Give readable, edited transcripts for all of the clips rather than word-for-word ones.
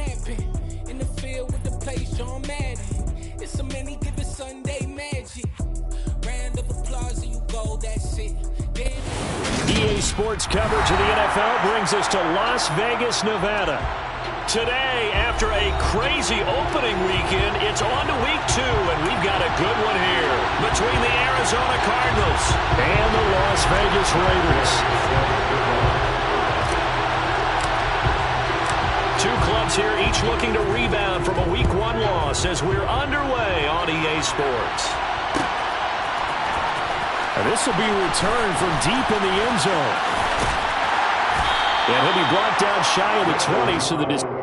rampant. In the field with the place, John Madden. It's a many given Sunday magic. Round of applause and you go, that's it. EA Sports coverage of the NFL brings us to Las Vegas, Nevada. Today, after a crazy opening weekend, it's on to week 2, and we've got a good one here between the Arizona Cardinals and the Las Vegas Raiders. Two clubs here, each looking to rebound from a week 1 loss as we're underway on EA Sports. And this will be returned from deep in the end zone. And he'll be brought down shy of the 20, so the distance.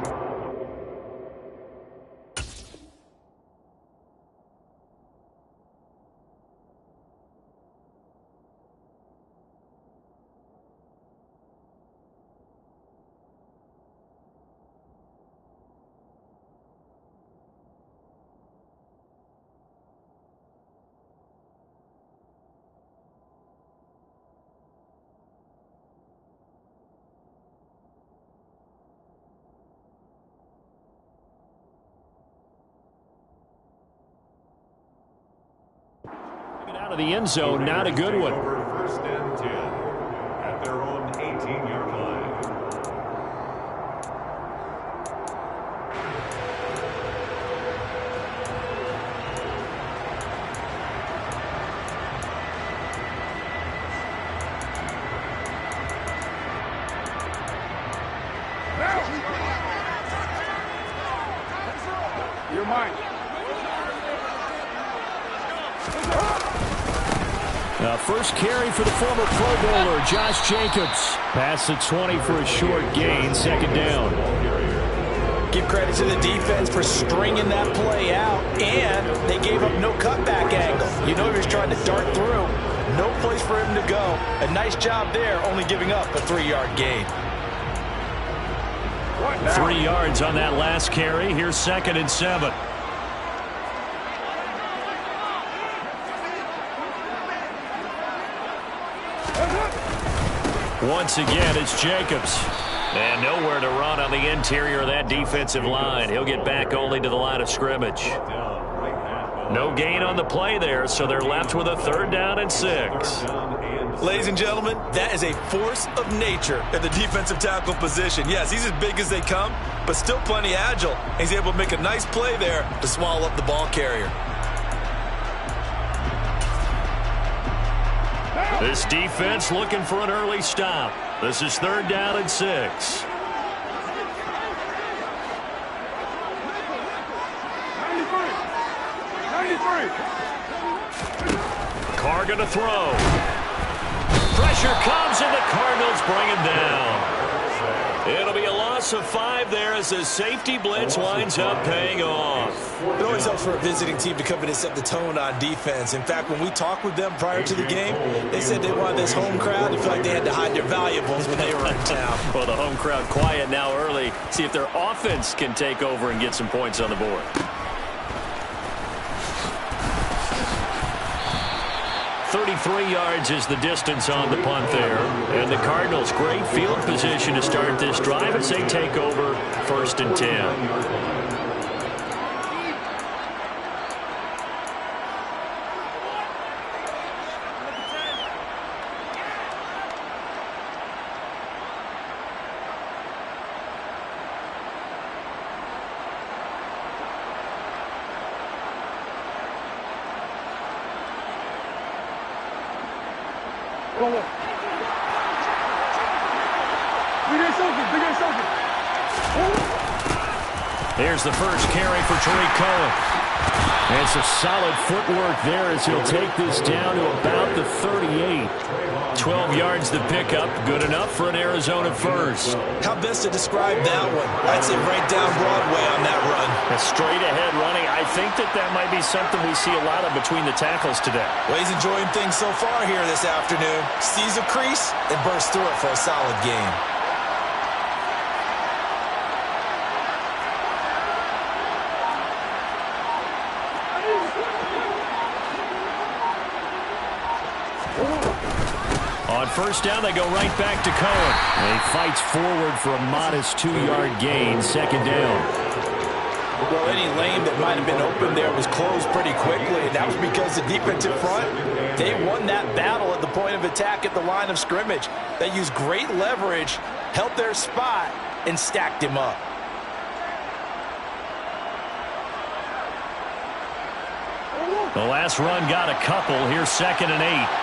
Out of the end zone, not a good one. First and 10 at their own 18-yard line. You're mine. First carry for the former Pro Bowler, Josh Jacobs. Past the 20 for a short gain, second down. Give credit to the defense for stringing that play out, and they gave up no cutback angle. You know he was trying to dart through. No place for him to go. A nice job there, only giving up a 3-yard gain. 3 yards on that last carry. Here's 2nd and 7. Once again, it's Jacobs. And nowhere to run on the interior of that defensive line. He'll get back only to the line of scrimmage. No gain on the play there, so they're left with a 3rd down and 6. Ladies and gentlemen, that is a force of nature at the defensive tackle position. Yes, he's as big as they come, but still plenty agile. He's able to make a nice play there to swallow up the ball carrier. This defense looking for an early stop. This is 3rd down and 6. 93. Carr going to throw. Pressure comes, and the Cardinals bring him down. It'll be a loss of 5 there as the safety blitz winds up paying off. It always helps for a visiting team to come in and set the tone on defense. In fact, when we talked with them prior to the game, they said they wanted this home crowd to feel like they had to hide their valuables when they were in town. Well, the home crowd quiet now early. See if their offense can take over and get some points on the board. .33 yards is the distance on the punt there. And the Cardinals, great field position to start this drive as they take over 1st and 10. Here's the first carry for Tariq Cohen. And it's a solid footwork there as he'll take this down to about the 38. 12 yards to pick up. Good enough for an Arizona first. How best to describe that one? I'd say right down Broadway on that run. A straight ahead running. I think that might be something we see a lot of between the tackles today. Well, he's enjoying things so far here this afternoon. Sees a crease and bursts through it for a solid game. On first down, they go right back to Cohen. And he fights forward for a modest 2-yard gain, second down. Well, any lane that might have been open there was closed pretty quickly, and that was because the defensive front, they won that battle at the point of attack at the line of scrimmage. They used great leverage, held their spot, and stacked him up. The last run got a couple. Here's 2nd and 8.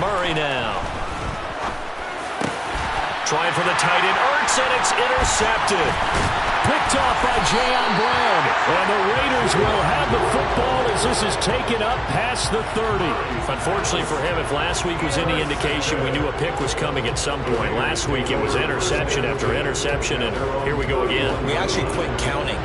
Murray now. Trying for the tight end, Ertz, and it's intercepted. Picked off by Jayon Brown. And the Raiders will have the football as this is taken up past the 30. Unfortunately for him, if last week was any indication, we knew a pick was coming at some point. Last week it was interception after interception, and here we go again. We actually quit counting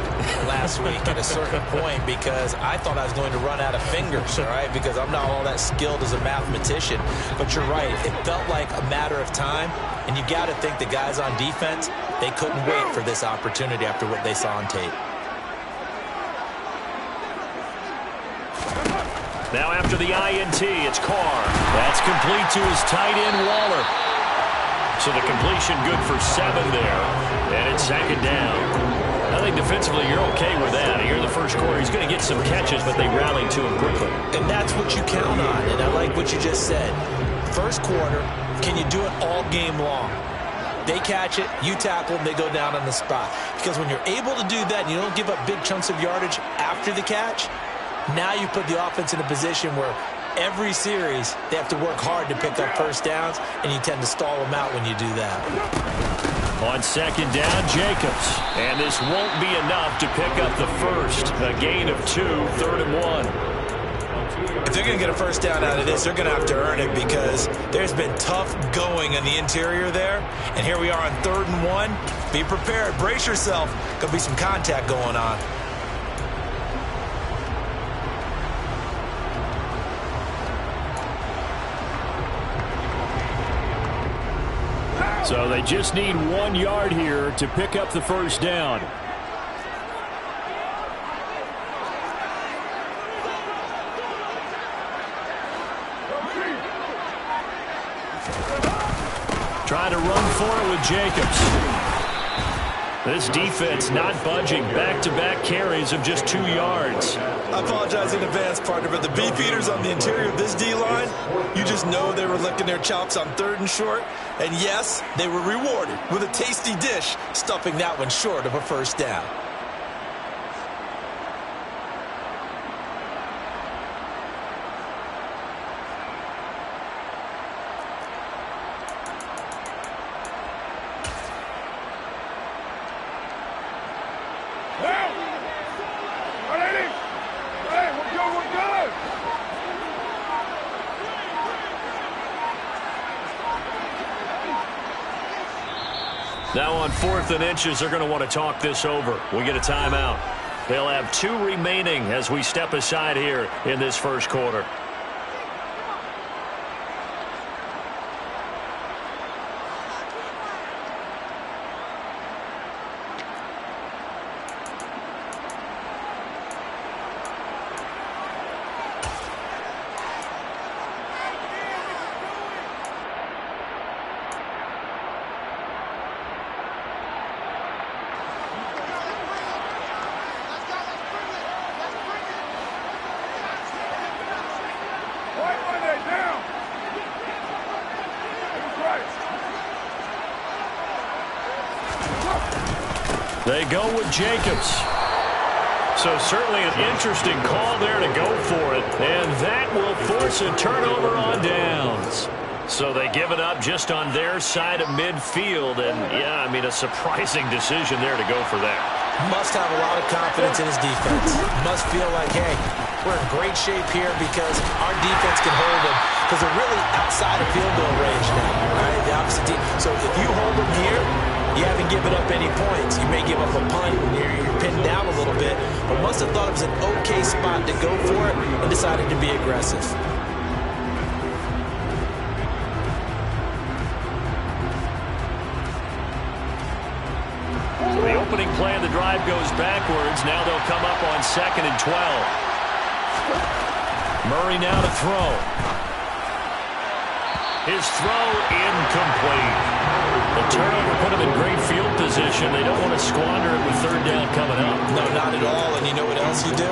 last week at a certain point because I thought I was going to run out of fingers, all right, because I'm not all that skilled as a mathematician. But you're right. It felt like a matter of time, and you got to think the guys on defense, they couldn't wait for this opportunity after what they saw on tape. Now after the INT, it's Carr. That's complete to his tight end, Waller. So the completion good for 7 there. And it's 2nd down. I think defensively you're okay with that. Here in the first quarter, he's going to get some catches, but they rallied to him quickly. And that's what you count on, and I like what you just said. First quarter, can you do it all game long? They catch it, you tackle, and they go down on the spot. Because when you're able to do that and you don't give up big chunks of yardage after the catch, now you put the offense in a position where every series they have to work hard to pick up first downs, and you tend to stall them out when you do that. On 2nd down, Jacobs. And this won't be enough to pick up the first. A gain of 2, 3rd and 1. If they're going to get a first down out of this, they're going to have to earn it because there's been tough going in the interior there. And here we are on 3rd and 1. Be prepared. Brace yourself. Going to be some contact going on. So they just need 1 yard here to pick up the first down. Trying to run for it with Jacobs. This defense not budging. Back-to-back carries of just 2 yards. I apologize in advance, partner, but the beefeaters on the interior of this D-line, you just know they were licking their chops on 3rd and short. And yes, they were rewarded with a tasty dish, stuffing that one short of a first down. Now on 4th and inches, they're going to want to talk this over. We get a timeout. They'll have 2 remaining as we step aside here in this first quarter. They go with Jacobs. So certainly an interesting call there to go for it. And that will force a turnover on downs. So they give it up just on their side of midfield. And, yeah, I mean, a surprising decision there to go for that. Must have a lot of confidence in his defense. Must feel like, hey, we're in great shape here because our defense can hold them. Because they're really outside of field goal range now, right? The opposite team. So if you hold them here, you haven't given up any points. You may give up a punt and you're pinned down a little bit. But must have thought it was an okay spot to go for it and decided to be aggressive. opening play of the drive goes backwards. Now they'll come up on 2nd and 12. Murray now to throw. His throw incomplete. The turnover put him in great field position. They don't want to squander it with 3rd down coming up. No, not at all. And you know what else you do?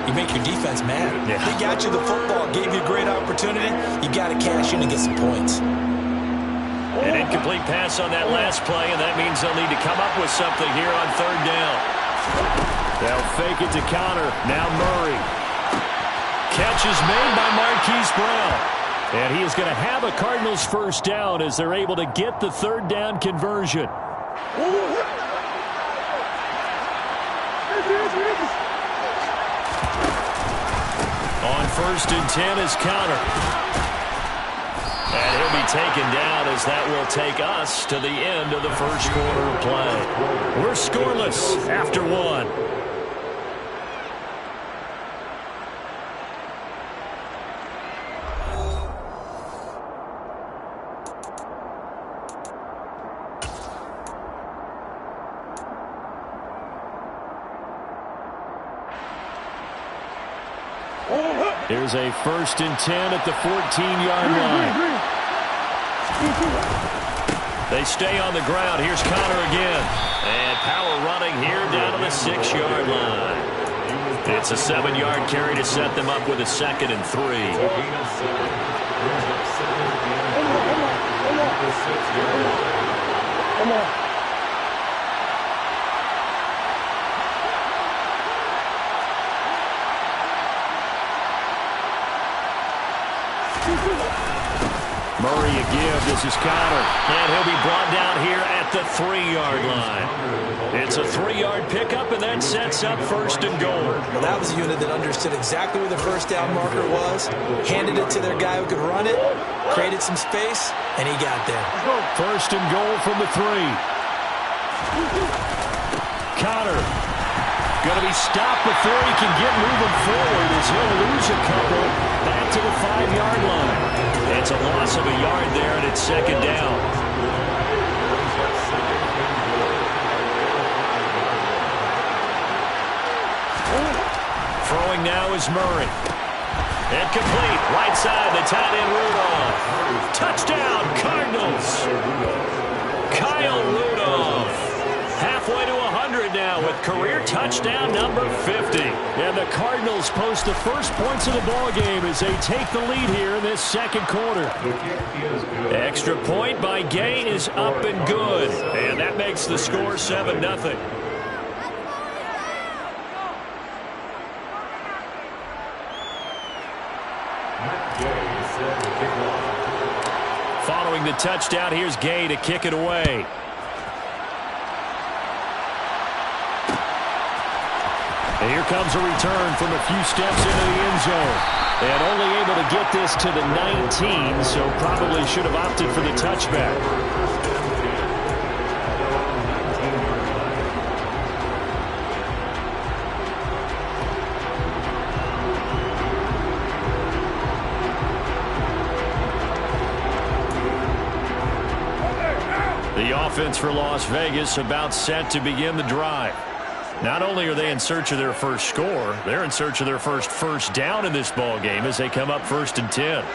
You make your defense mad. Yeah. They got you the football, gave you a great opportunity. You got to cash in and get some points. An incomplete pass on that last play, and that means they'll need to come up with something here on 3rd down. They'll fake it to counter. Now Murray. Catch is made by Marquise Brown. And he is going to have a Cardinals 1st down as they're able to get the 3rd down conversion. On 1st and 10 is counter. And he'll be taken down as that will take us to the end of the 1st quarter of play. We're scoreless after 1. Here's a 1st and 10 at the 14-yard line. They stay on the ground. Here's Connor again. And power running here down to the 6-yard line. It's a 7-yard carry to set them up with a 2nd and 3. Come on. Murray a give. This is Connor. And he'll be brought down here at the 3-yard line. It's a 3-yard pickup, and that sets up 1st and goal. Well, that was a unit that understood exactly where the 1st down marker was, handed it to their guy who could run it, created some space, and he got there. 1st and goal from the 3. Connor going to be stopped before he can get moving forward as he'll lose a couple back to the 5-yard line. It's a loss of a yard there, and it's 2nd down. Throwing now is Murray. Incomplete. Right side, the tight end Rudolph. Touchdown, Cardinals. Kyle Rudolph. Halfway to 100 now with career touchdown number 50. And the Cardinals post the first points of the ball game as they take the lead here in this 2nd quarter. Extra point by Gay is up and good. And that makes the score 7-0. Following the touchdown, here's Gay to kick it away. And here comes a return from a few steps into the end zone. And only able to get this to the 19, so probably should have opted for the touchback. The offense for Las Vegas about set to begin the drive. Not only are they in search of their first score, they're in search of their first down in this ball game as they come up 1st and 10.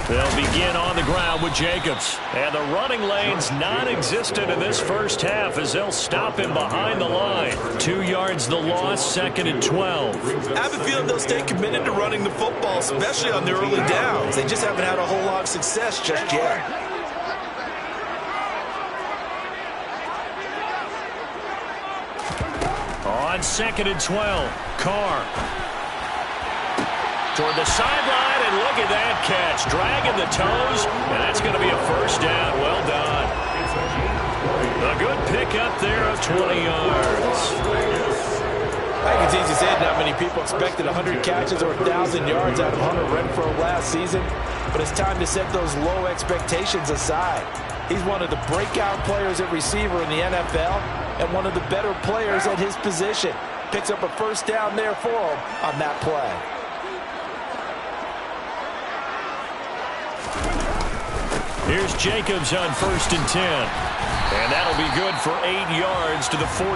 They'll begin on the ground with Jacobs. And the running lane's non-existent in this first half as they'll stop him behind the line. 2 yards the loss, 2nd and 12. I have a feeling they'll stay committed to running the football, especially on their early downs. They just haven't had a whole lot of success just yet. On 2nd and 12, Carr. Toward the sideline, and look at that catch. Dragging the toes, and that's going to be a 1st down. Well done. A good pickup there of 20 yards. I think it's easy to say not many people expected 100 catches or 1,000 yards out of Hunter Renfrow last season, but it's time to set those low expectations aside. He's one of the breakout players at receiver in the NFL and one of the better players at his position. Picks up a 1st down there for him on that play. Here's Jacobs on 1st and 10. And that'll be good for 8 yards to the 45.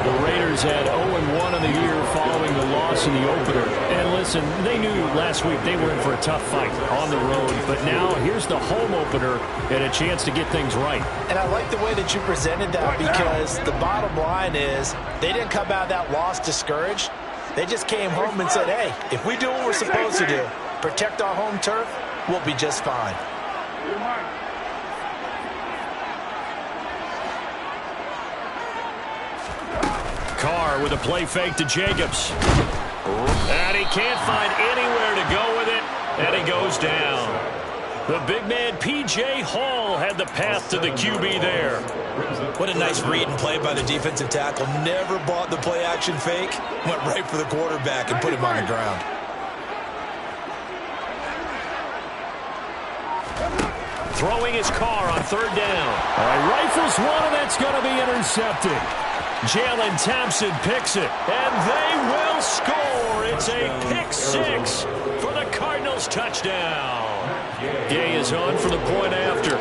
The Raiders had 0-1 on the year following the loss in the opener. And listen, they knew last week they were in for a tough fight on the road. But now here's the home opener and a chance to get things right. And I like the way that you presented that, because the bottom line is they didn't come out of that loss discouraged. They just came home and said, hey, if we do what we're supposed to do, protect our home turf, we'll be just fine. Carr with a play fake to Jacobs. And he can't find anywhere to go with it, and he goes down. The big man, P.J. Hall, had the path to the QB there. What a nice read and play by the defensive tackle. Never bought the play-action fake. Went right for the quarterback and put him on the ground. Throwing his Carr on 3rd down. All right, rifles one, and that's going to be intercepted. Jalen Thompson picks it, and they will score. It's a pick 6 for the Cardinals touchdown. Gay is on for the point after.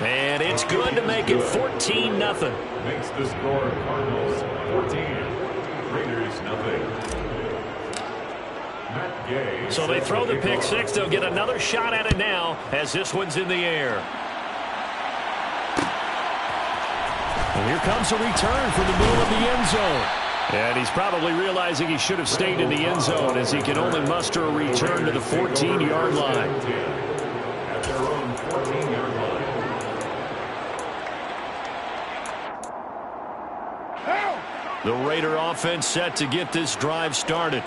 And it's good to make it 14-0. Makes the score Cardinals 14, Raiders 0. Matt Gay. So they throw the pick 6. They'll get another shot at it now as this one's in the air. And here comes a return from the middle of the end zone. And he's probably realizing he should have stayed in the end zone, as he can only muster a return to the 14-yard line. At their own 14-yard line. The Raider offense set to get this drive started.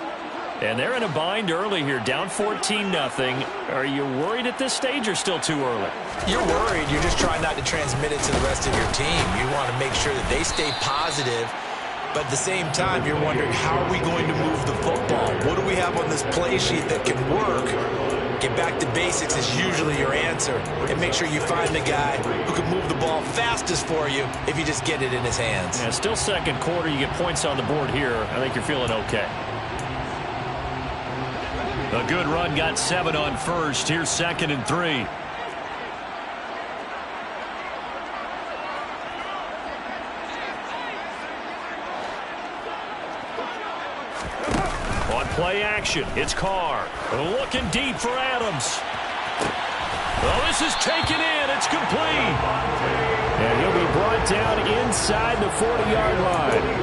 And they're in a bind early here, down 14-0. Are you worried at this stage, or still too early? You're worried. You're just trying not to transmit it to the rest of your team. You want to make sure that they stay positive. But at the same time, you're wondering, how are we going to move the football? What do we have on this play sheet that can work? Get back to basics is usually your answer. And make sure you find the guy who can move the ball fastest for you if you just get it in his hands. Yeah, still second quarter. You get points on the board here. I think you're feeling okay. A good run, got 7 on 1st. Here's 2nd and 3. On play action, it's Carr. Looking deep for Adams. Well, this is taken in. It's complete. And he'll be brought down inside the 40-yard line.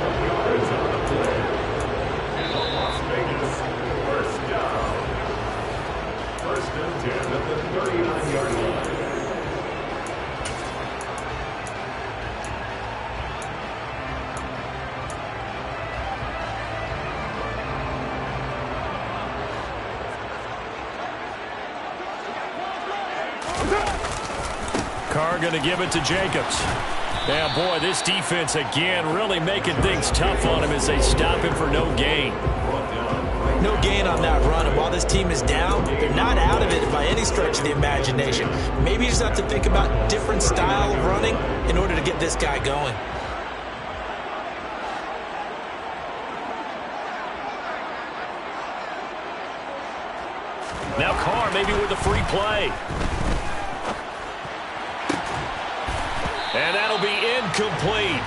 Carr going to give it to Jacobs. Yeah, boy, this defense again really making things tough on him as they stop him for no gain. No gain on that run, and while this team is down, they're not out of it by any stretch of the imagination. Maybe you just have to think about different style of running in order to get this guy going. Now Carr maybe with a free play. And that'll be incomplete.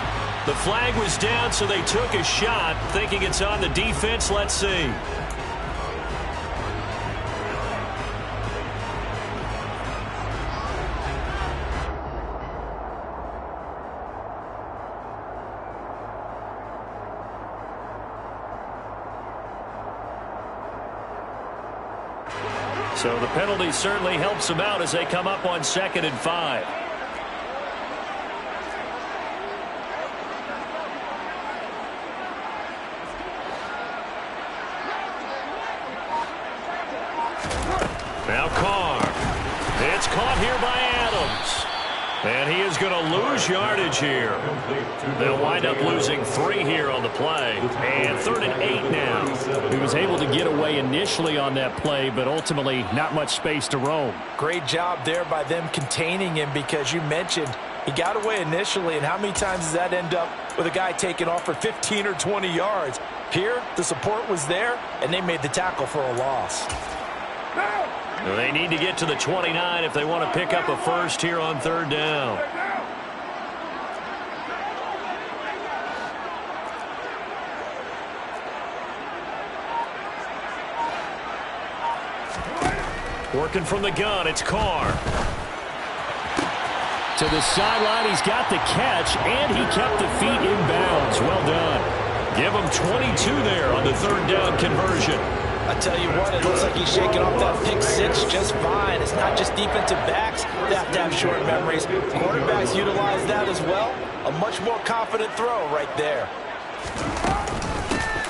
The flag was down, so they took a shot, thinking it's on the defense. Let's see. So the penalty certainly helps them out as they come up on 2nd and 5. Now Carr. It's caught here by Adams. And he is going to lose yardage here. They'll wind up losing 3 here on the play. And 3rd and 8 now. He was able to get away initially on that play, but ultimately not much space to roam. Great job there by them containing him, because you mentioned he got away initially, and how many times does that end up with a guy taking off for 15 or 20 yards? Here, the support was there, and they made the tackle for a loss. They need to get to the 29 if they want to pick up a first here on third down. Working from the gun, it's Carr. To the sideline, he's got the catch, and he kept the feet in bounds. Well done. Give him 22 there on the third down conversion. I tell you what, it looks like he's shaking off that pick six just fine. It's not just defensive backs that have to have short memories. Quarterbacks utilize that as well. A much more confident throw right there.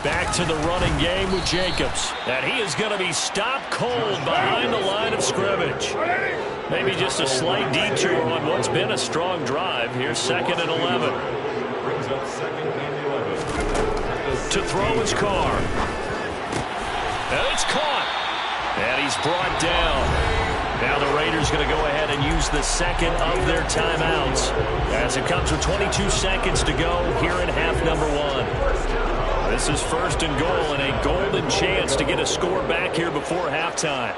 Back to the running game with Jacobs. And he is going to be stopped cold behind the line of scrimmage. Maybe just a slight detour on what's been a strong drive. Here's 2nd and 11. Brings up 2nd and 11. To throw his Carr. And it's caught. And he's brought down. Now the Raiders going to go ahead and use the second of their timeouts as it comes with 22 seconds to go here in half number 1. This is 1st and goal and a golden chance to get a score back here before halftime.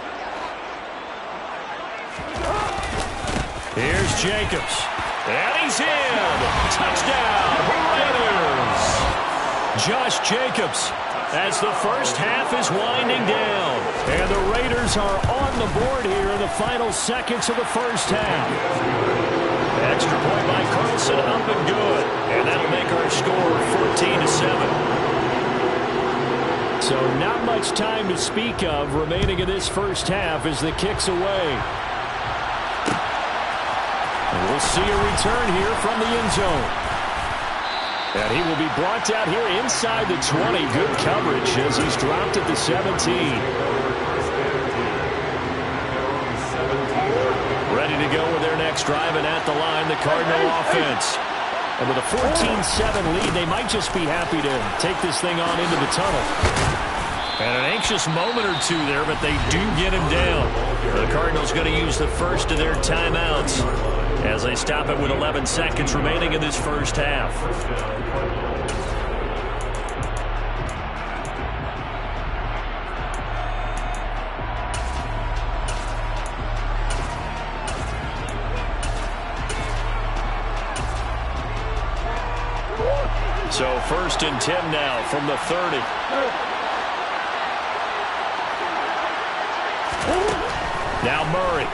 Here's Jacobs. And he's in. Touchdown, Raiders. Josh Jacobs as the first half is winding down. And the Raiders are on the board here in the final seconds of the first half. Extra point by Carlson, up and good. And that'll make our score 14-7. So not much time to speak of remaining in this first half as the kick's away. And we'll see a return here from the end zone. And he will be brought down here inside the 20. Good coverage as he's dropped at the 17. Ready to go with their next drive, and at the line, the Cardinal offense. And with a 14-7 lead, they might just be happy to take this thing on into the tunnel. And an anxious moment or two there, but they do get him down. The Cardinals going to use the first of their timeouts as they stop it with 11 seconds remaining in this first half. So 1st and 10 now from the 30. Now Murray.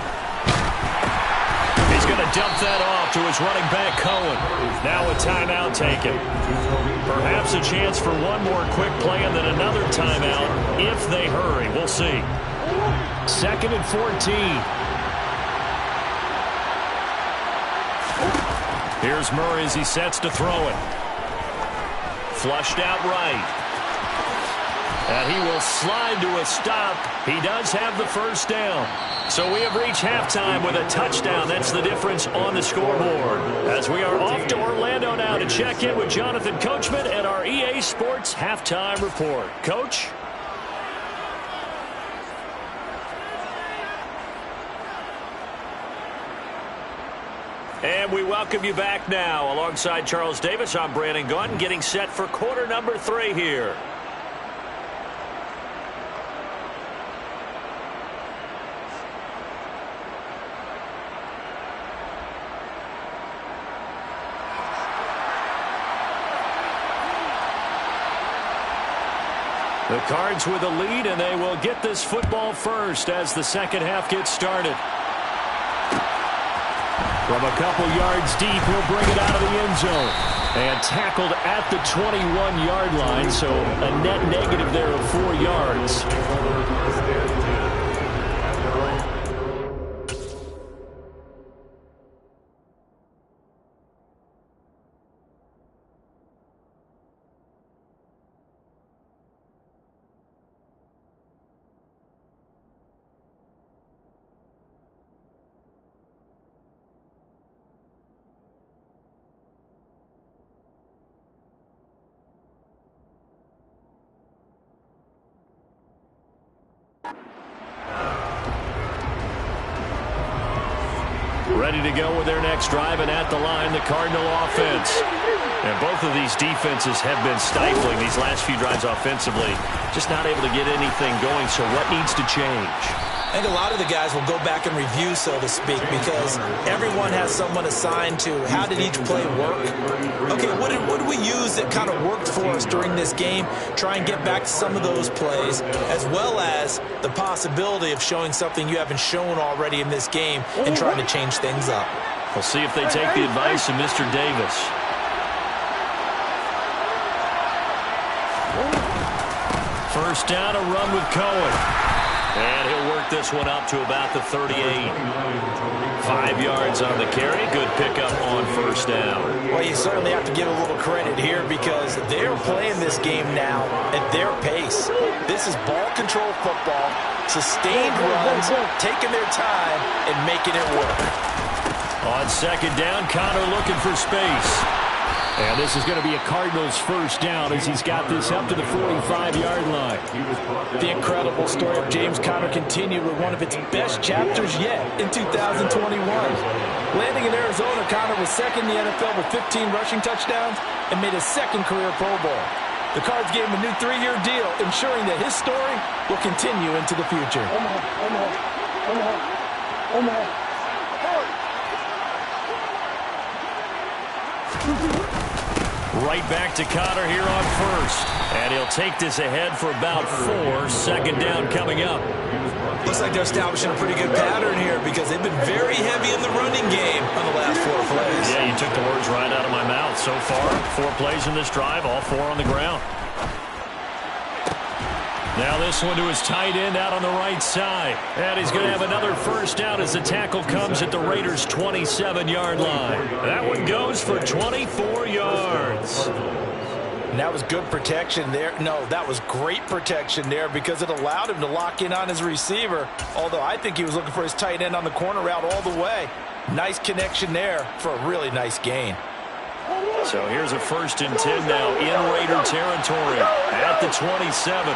He's going to dump that off to his running back, Cohen. Now a timeout taken. Perhaps a chance for one more quick play and then another timeout if they hurry. We'll see. 2nd and 14. Here's Murray as he sets to throw it. Flushed out right. And he will slide to a stop. He does have the first down. So we have reached halftime with a touchdown. That's the difference on the scoreboard. As we are off to Orlando now to check in with Jonathan Coachman and our EA Sports Halftime Report. Coach? And we welcome you back now. Alongside Charles Davis, I'm Brandon Gaudin, getting set for quarter number 3 here. The Cards with a lead, and they will get this football first as the second half gets started. From a couple yards deep, he'll bring it out of the end zone. And tackled at the 21-yard line, so a net negative there of 4 yards. Ready to go with their next drive, and at the line, the Cardinal offense. And both of these defenses have been stifling these last few drives offensively. Just not able to get anything going, so what needs to change? I think a lot of the guys will go back and review, so to speak, because everyone has someone assigned to how did each play work. Okay, what did we use that kind of worked for us during this game? Try and get back to some of those plays, as well as the possibility of showing something you haven't shown already in this game and trying to change things up. We'll see if they take the advice of Mr. Davis. First down, a run with Cohen. And he'll work this one up to about the 38. 5 yards on the carry. Good pickup on first down. Well, you certainly have to give a little credit here because they're playing this game now at their pace. This is ball control football, sustained runs, taking their time, and making it work. On second down, Connor looking for space. And this is going to be a Cardinals first down as he's got this up to the 45-yard line. The incredible story of James Conner continued with one of its best chapters yet in 2021. Landing in Arizona, Conner was second in the NFL with 15 rushing touchdowns and made his second career Pro Bowl. The Cards gave him a new 3-year deal, ensuring that his story will continue into the future. Right back to Connor here on first. And he'll take this ahead for about 4. Second down coming up. Looks like they're establishing a pretty good pattern here because they've been very heavy in the running game on the last 4 plays. Yeah, you took the words right out of my mouth. So far, 4 plays in this drive, all 4 on the ground. Now this one to his tight end out on the right side. And he's going to have another first down as the tackle comes at the Raiders' 27-yard line. That one goes for 24 yards. And that was good protection there. No, that was great protection there because it allowed him to lock in on his receiver. Although I think he was looking for his tight end on the corner route all the way. Nice connection there for a really nice gain. So here's a 1st and 10 now in Raider territory at the 27.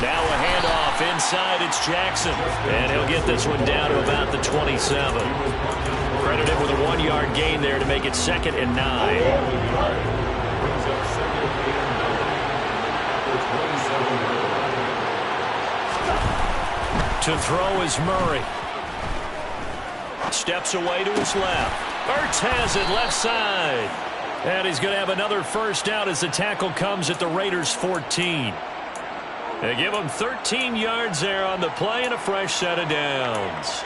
Now a handoff inside, it's Jackson. And he'll get this one down to about the 27. Credited with a 1-yard gain there to make it 2nd and 9. To throw is Murray. Steps away to his left. Ertz has it left side. And he's going to have another first down as the tackle comes at the Raiders' 14. They give him 13 yards there on the play and a fresh set of downs.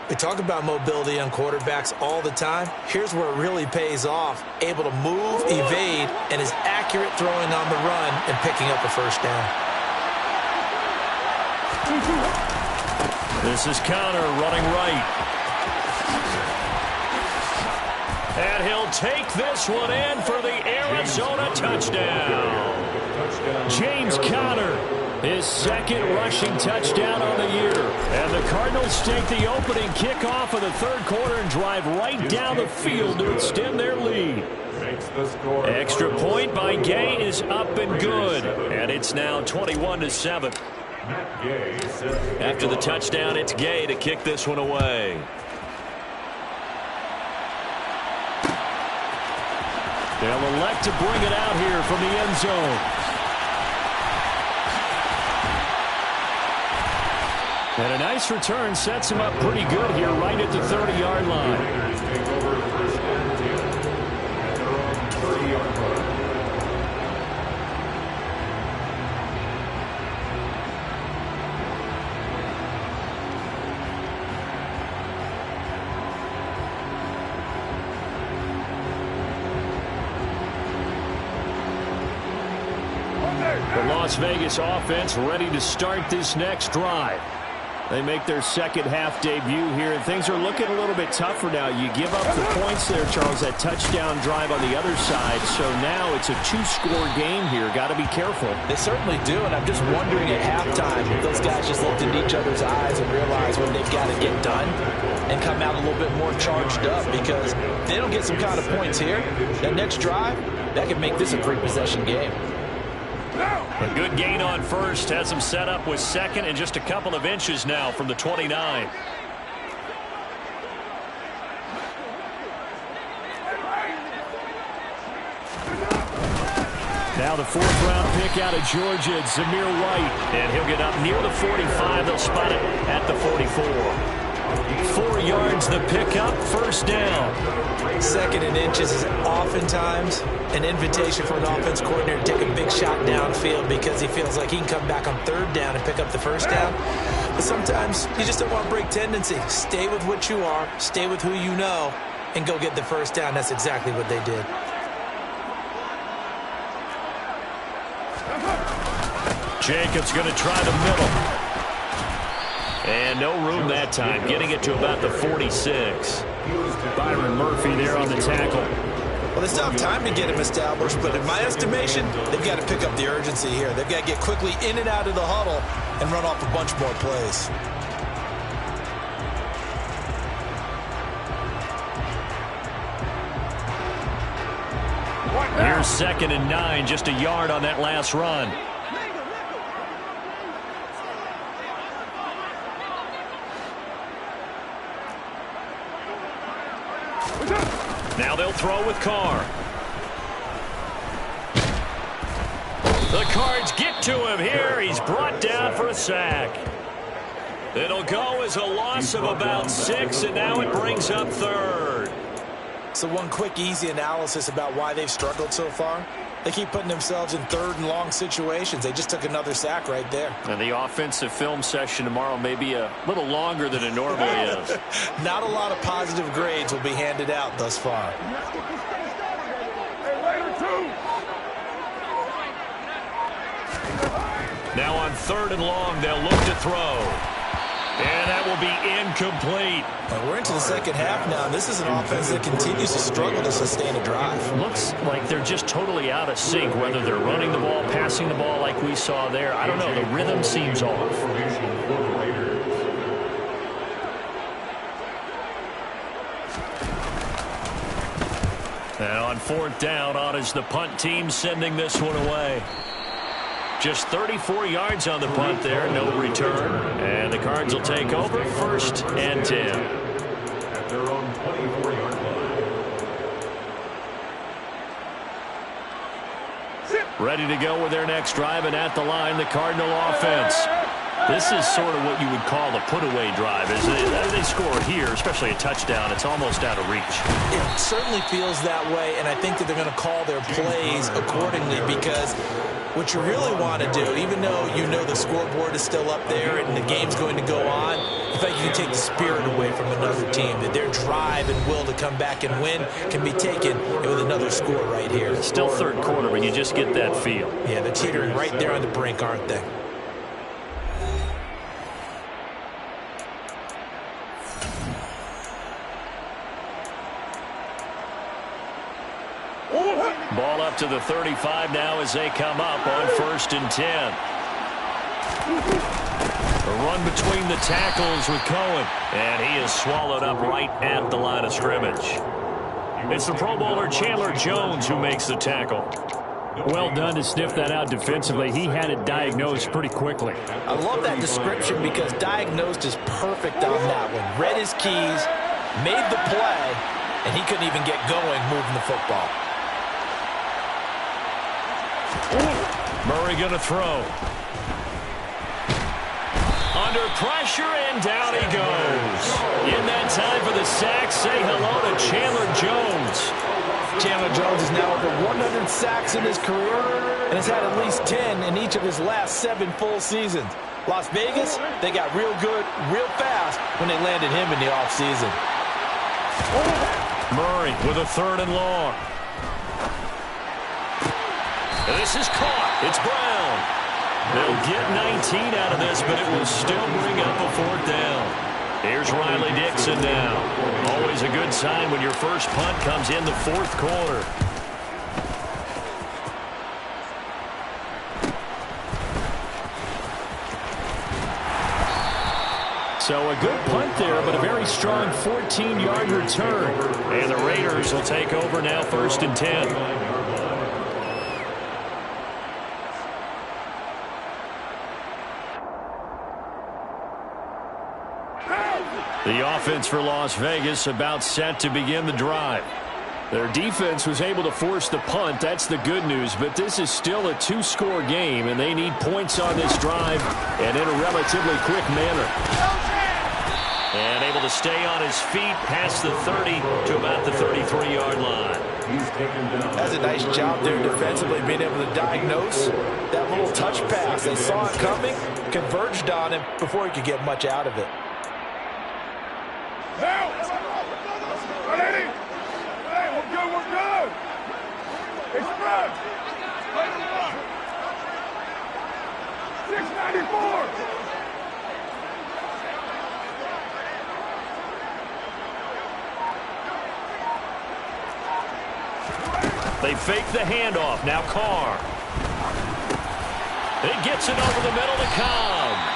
We talk about mobility on quarterbacks all the time. Here's where it really pays off. Able to move, evade, and is accurate throwing on the run and picking up a first down. This is Conner running right. And he'll take this one in for the Arizona touchdown. James Conner, his 2nd rushing touchdown on the year. And the Cardinals take the opening kickoff of the 3rd quarter and drive right down the field to extend their lead. Extra point by Gay is up and good. And it's now 21-7. After the touchdown, it's Gay to kick this one away. They'll elect to bring it out here from the end zone. And a nice return sets him up pretty good here right at the 30-yard line. The Las Vegas offense ready to start this next drive. They make their 2nd half debut here, and things are looking a little bit tougher now. You give up the points there, Charles, that touchdown drive on the other side. So now it's a 2-score game here. Got to be careful. They certainly do, and I'm just wondering at halftime if those guys just looked into each other's eyes and realized when they've got to get done and come out a little bit more charged up, because if they don't get some kind of points here, that next drive, that could make this a 3-possession game. A good gain on first. Has him set up with second and just a couple of inches now from the 29. Now the fourth-round pick out of Georgia, Zamir White. And he'll get up near the 45. They'll spot it at the 44. 4 yards the pickup, first down. Second and inches is oftentimes an invitation for an offense coordinator to take a big shot downfield because he feels like he can come back on third down and pick up the first down. But sometimes you just don't want to break tendency. Stay with what you are, stay with who you know, and go get the first down. That's exactly what they did. Jacobs going to try the middle. And no room that time, getting it to about the 46. Byron Murphy there on the tackle. Well, they still have time to get him established, but in my estimation, they've got to pick up the urgency here. They've got to get quickly in and out of the huddle and run off a bunch more plays. Here's 2nd and 9, just a yard on that last run. Now they'll throw with Carr. The Cards get to him here. He's brought down for a sack. It'll go as a loss of about 6, and now it brings up 3rd. So one quick, easy analysis about why they've struggled so far. They keep putting themselves in 3rd and long situations. They just took another sack right there. And the offensive film session tomorrow may be a little longer than it normally is. Not a lot of positive grades will be handed out thus far. Now on 3rd and long, they'll look to throw. And that will be incomplete. We're into the second half now. This is an offense that continues to struggle to sustain a drive. Looks like they're just totally out of sync, whether they're running the ball, passing the ball like we saw there. I don't know. The rhythm seems off. And on 4th down, on is the punt team sending this one away. Just 34 yards on the punt there, no return. And the Cards will take over, 1st and 10. At their own 24-yard line. Ready to go with their next drive, and at the line, the Cardinal offense. This is sort of what you would call the put-away drive, isn't it? They score here, especially a touchdown. It's almost out of reach. It certainly feels that way, and I think that they're going to call their plays accordingly because what you really want to do, even though you know the scoreboard is still up there and the game's going to go on, in fact, you can take the spirit away from another team, that their drive and will to come back and win can be taken with another score right here. It's still 3rd quarter, but you just get that feel. Yeah, they're teetering right there on the brink, aren't they? Ball up to the 35 now as they come up on 1st and 10. A run between the tackles with Cohen, and he is swallowed up right at the line of scrimmage. It's the Pro Bowler Chandler Jones who makes the tackle. Well done to sniff that out defensively. He had it diagnosed pretty quickly. I love that description because diagnosed is perfect on that one. Read his keys, made the play, and he couldn't even get going moving the football. Murray going to throw. Under pressure, and down he goes. In that time for the sack, say hello to Chandler Jones. Chandler Jones is now over 100 sacks in his career and has had at least 10 in each of his last 7 full seasons. Las Vegas, they got real good, real fast when they landed him in the offseason. Murray with a 3rd and long. This is caught. It's Brown. They'll get 19 out of this, but it will still bring up a 4th down. Here's Riley Dixon now. Always a good sign when your first punt comes in the 4th quarter. So a good punt there, but a very strong 14-yard return. And the Raiders will take over now, 1st and 10. The offense for Las Vegas about set to begin the drive. Their defense was able to force the punt. That's the good news. But this is still a two-score game, and they need points on this drive and in a relatively quick manner. And able to stay on his feet past the 30 to about the 33-yard line. That's a nice job there defensively, being able to diagnose that little touch pass. They saw it coming, converged on him before he could get much out of it. We're good. Express. 694. They fake the handoff. Now Carr. It gets it over the middle to Cobb.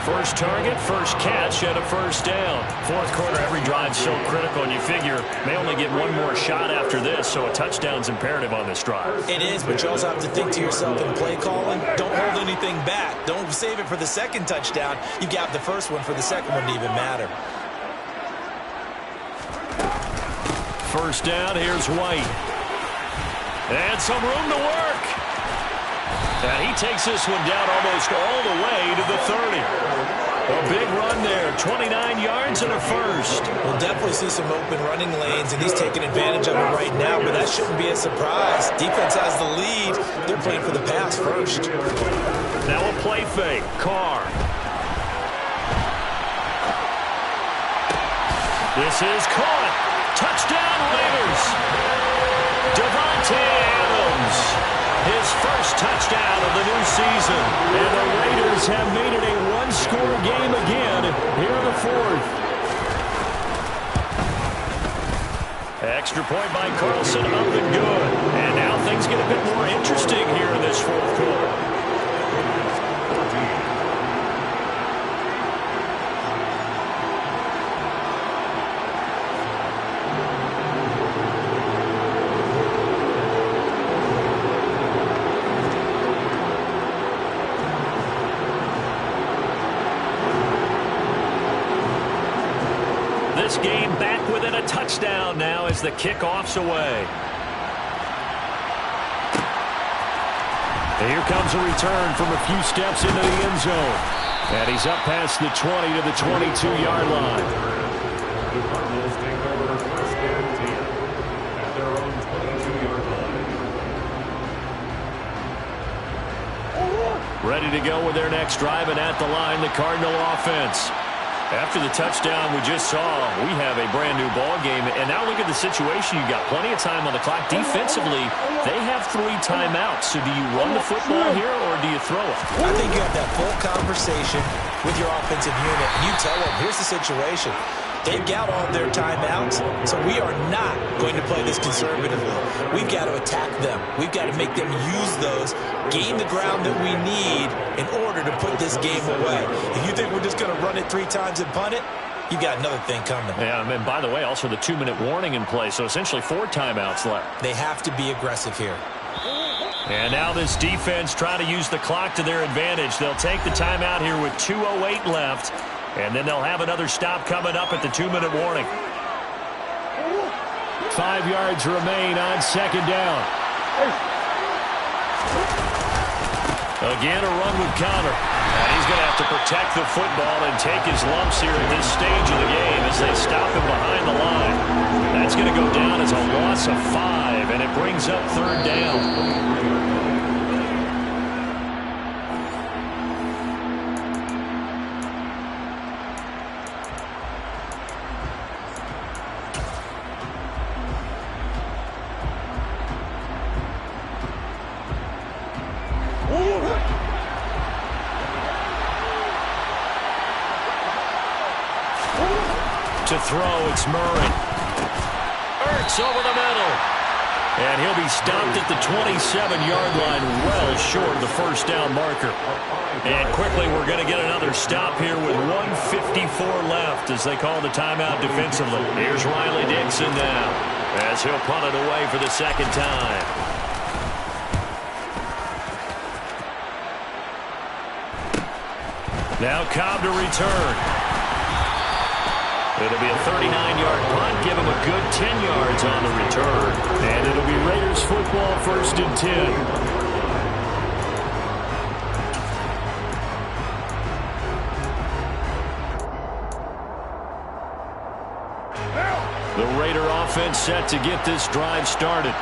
First target, first catch, and a first down. Fourth quarter, every drive so critical, and you figure may only get one more shot after this, so a touchdown's imperative on this drive. It is, but you also have to think to yourself in play calling, don't hold anything back. Don't save it for the second touchdown. You got the first one for the second one to even matter. First down, here's White. And some room to work. And he takes this one down almost all the way to the 30. A big run there, 29 yards and a first. We'll definitely see some open running lanes, and he's taking advantage of it right now, but that shouldn't be a surprise. Defense has the lead. They're playing for the pass first. Now a play fake. Carr. This is caught. Touchdown Raiders. Devontae Adams. His first touchdown of the new season. And the Raiders have made it a one-score game again here in the fourth. Extra point by Carlson, up and good. And now things get a bit more interesting here in this fourth quarter. This game back within a touchdown now as the kickoff's away. And here comes a return from a few steps into the end zone. And he's up past the 20 to the 22-yard line. The Cardinals take over first and 10 at their own 22-yard line. Ready to go with their next drive, and at the line, the Cardinal offense. After the touchdown we just saw, we have a brand-new ball game. And now look at the situation. You've got plenty of time on the clock. Defensively, they have 3 timeouts. So do you run the football here, or do you throw it? I think you have that full conversation with your offensive unit. And you tell them, here's the situation. They've got all their timeouts, so we are not going to play this conservatively. We've got to attack them. We've got to make them use those, gain the ground that we need in order to put this game away. If you think we're just going to run it 3 times and punt it, you got another thing coming. Yeah, and by the way, also the 2-minute warning in play, so essentially 4 timeouts left. They have to be aggressive here. And now this defense trying to use the clock to their advantage. They'll take the timeout here with 2:08 left. And then they'll have another stop coming up at the 2-minute warning. 5 yards remain on second down. Again, a run with Conner. And he's going to have to protect the football and take his lumps here at this stage of the game as they stop him behind the line. That's going to go down as a loss of 5, and it brings up third down. To throw, it's Murray. Ertz over the middle. And he'll be stopped at the 27-yard line, well short of the first down marker. And quickly, we're going to get another stop here with 1:54 left as they call the timeout defensively. Here's Riley Dixon now as he'll punt it away for the second time. Now Cobb to return. It'll be a 39-yard punt. Give him a good 10 yards on the return. And it'll be Raiders football, 1st and 10. The Raider offense set to get this drive started.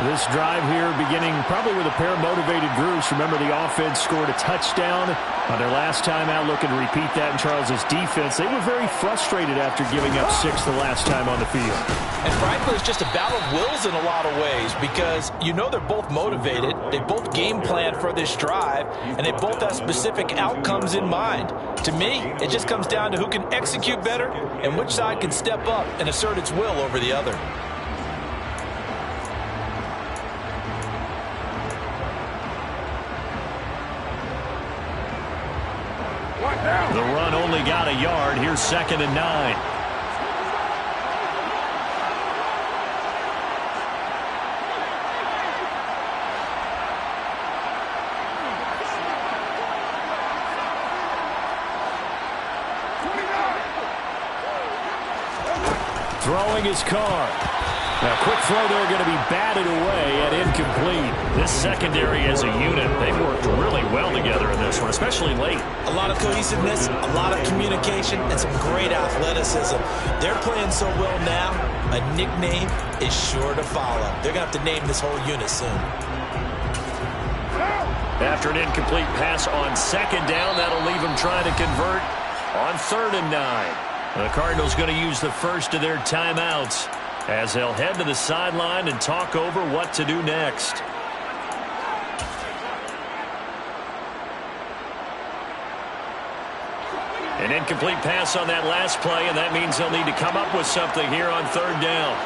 This drive here beginning probably with a pair of motivated groups. Remember, the offense scored a touchdown on their last time out. Looking to repeat that in Charles's defense. They were very frustrated after giving up 6 the last time on the field. And frankly, it's just a battle of wills in a lot of ways because you know they're both motivated. They both game plan for this drive, and they both have specific outcomes in mind. To me, it just comes down to who can execute better and which side can step up and assert its will over the other. The run only got a yard. Here's 2nd and 9. Throwing his car. Now, quick throw there, going to be batted away and incomplete. This secondary as a unit, they've worked really well together in this one, especially late. A lot of cohesiveness, a lot of communication, and some great athleticism. They're playing so well now, a nickname is sure to follow. They're going to have to name this whole unit soon. After an incomplete pass on 2nd down, that'll leave them trying to convert on 3rd and 9. The Cardinals going to use the first of their timeouts as they'll head to the sideline and talk over what to do next. An incomplete pass on that last play, and that means they'll need to come up with something here on 3rd down.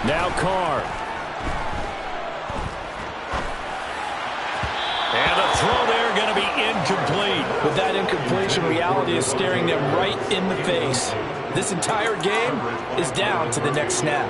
Now Carr. And a throw there going to be incomplete. With that incompletion, reality is staring them right in the face. This entire game is down to the next snap.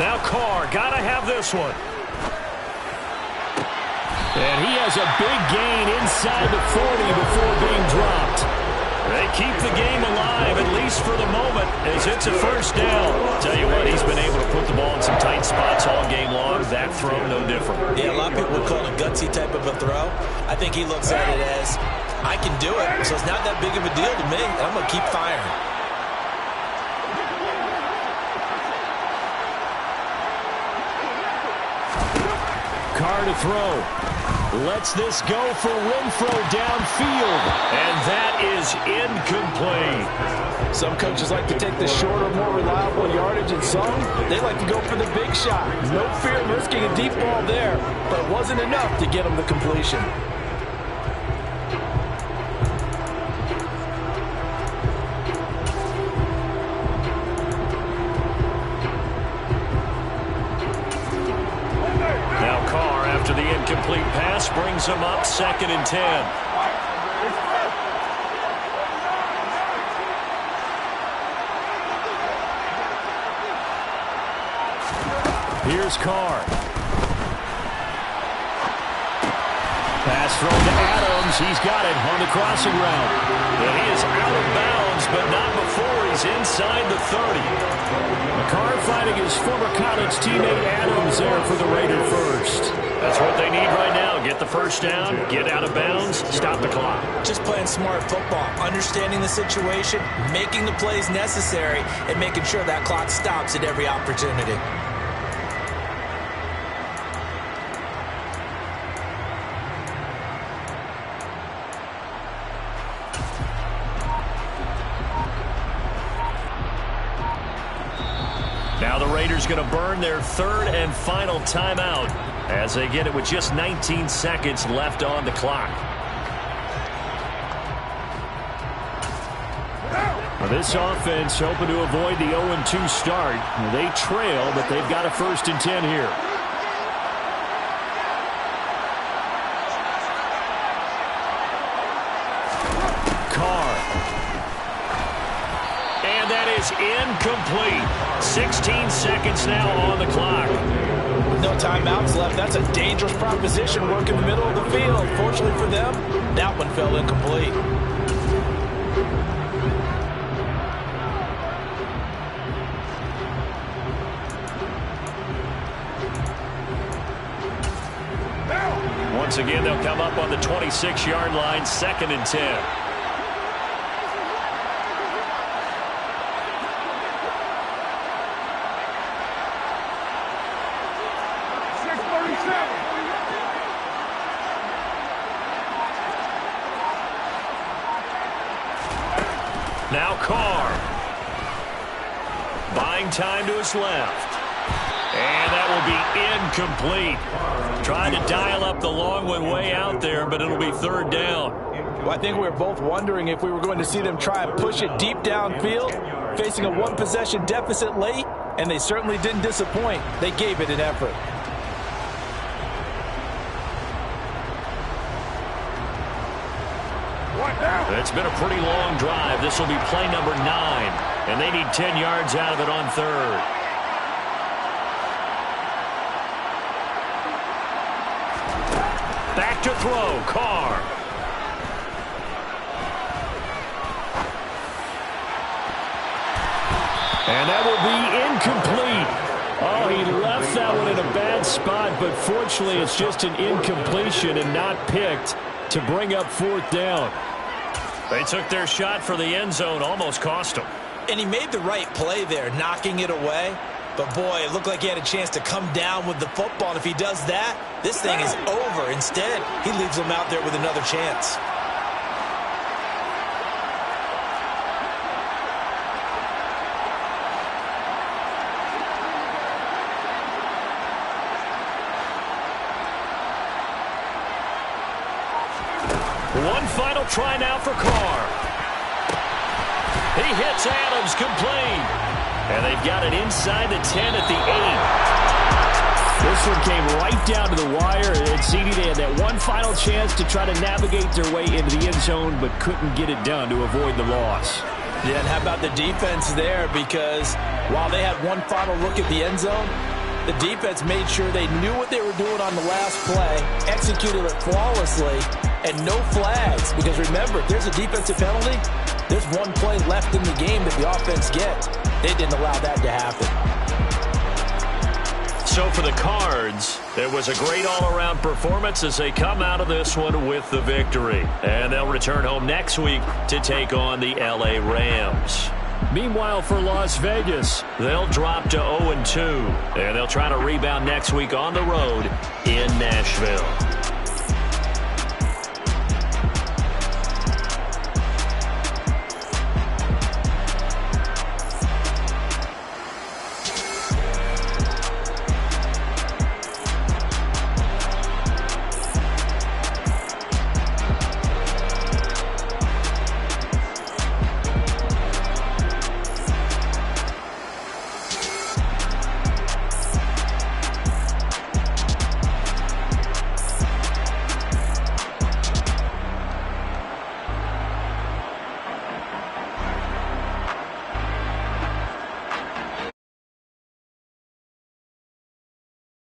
Now Carr, got to have this one. And he has a big gain inside the 40 before being dropped. They keep the game alive, at least for the moment, as it's a 1st down. Tell you what, he's been able to put the ball in some tight spots all game long. That throw, no different. Yeah, a lot of people would call it a gutsy type of a throw. I think he looks at it as, I can do it, so it's not that big of a deal to me, and I'm going to keep firing. Carr to throw. Lets this go for Renfrow downfield. And that is incomplete. Some coaches like to take the shorter, more reliable yardage, and some, they like to go for the big shot. No fear of risking a deep ball there, but it wasn't enough to get them the completion. The incomplete pass brings him up 2nd and 10. Here's Carr. Pass thrown to Adams. He's got it on the crossing route. And he is out of bounds, but not before he's inside the 30. Carr fighting his former college teammate Adams there for the Raider first. That's what they need right now. Get the 1st down, get out of bounds, stop the clock. Just playing smart football, understanding the situation, making the plays necessary, and making sure that clock stops at every opportunity. Now the Raiders Chargers going to burn their third and final timeout as they get it with just 19 seconds left on the clock. This offense hoping to avoid the 0-2 start. They trail, but they've got a 1st and 10 here. Carr. And that is incomplete. 16 seconds now on the clock. No timeouts left. That's a dangerous proposition. Work in the middle of the field. Fortunately for them, that one fell incomplete. Once again, they'll come up on the 26-yard line, 2nd and 10. Now Carr. Buying time to his left. And that will be incomplete. Trying to dial up the long one way out there, but it'll be 3rd down. Well, I think we were both wondering if we were going to see them try and push it deep downfield, facing a one-possession deficit late, and they certainly didn't disappoint. They gave it an effort. It's been a pretty long drive. This will be play number 9, and they need 10 yards out of it on 3rd. Back to throw, Carr. And that will be incomplete. Oh, he left that one in a bad spot, but fortunately it's just an incompletion and not picked to bring up 4th down. They took their shot for the end zone, almost cost them. And he made the right play there, knocking it away. But, boy, it looked like he had a chance to come down with the football. And if he does that, this thing is over. Instead, he leaves them out there with another chance. One final try now for Carr. He hits Adams, complete. And they've got it inside the 10 at the 8. This one came right down to the wire. And CD, they had that one final chance to try to navigate their way into the end zone, but couldn't get it done to avoid the loss. Yeah, and how about the defense there? Because while they had one final look at the end zone, the defense made sure they knew what they were doing on the last play, executed it flawlessly, and no flags. Because remember, if there's a defensive penalty, there's one play left in the game that the offense gets. They didn't allow that to happen. So for the Cards, it was a great all-around performance as they come out of this one with the victory. And they'll return home next week to take on the LA Rams. Meanwhile, for Las Vegas, they'll drop to 0-2, and they'll try to rebound next week on the road in Nashville.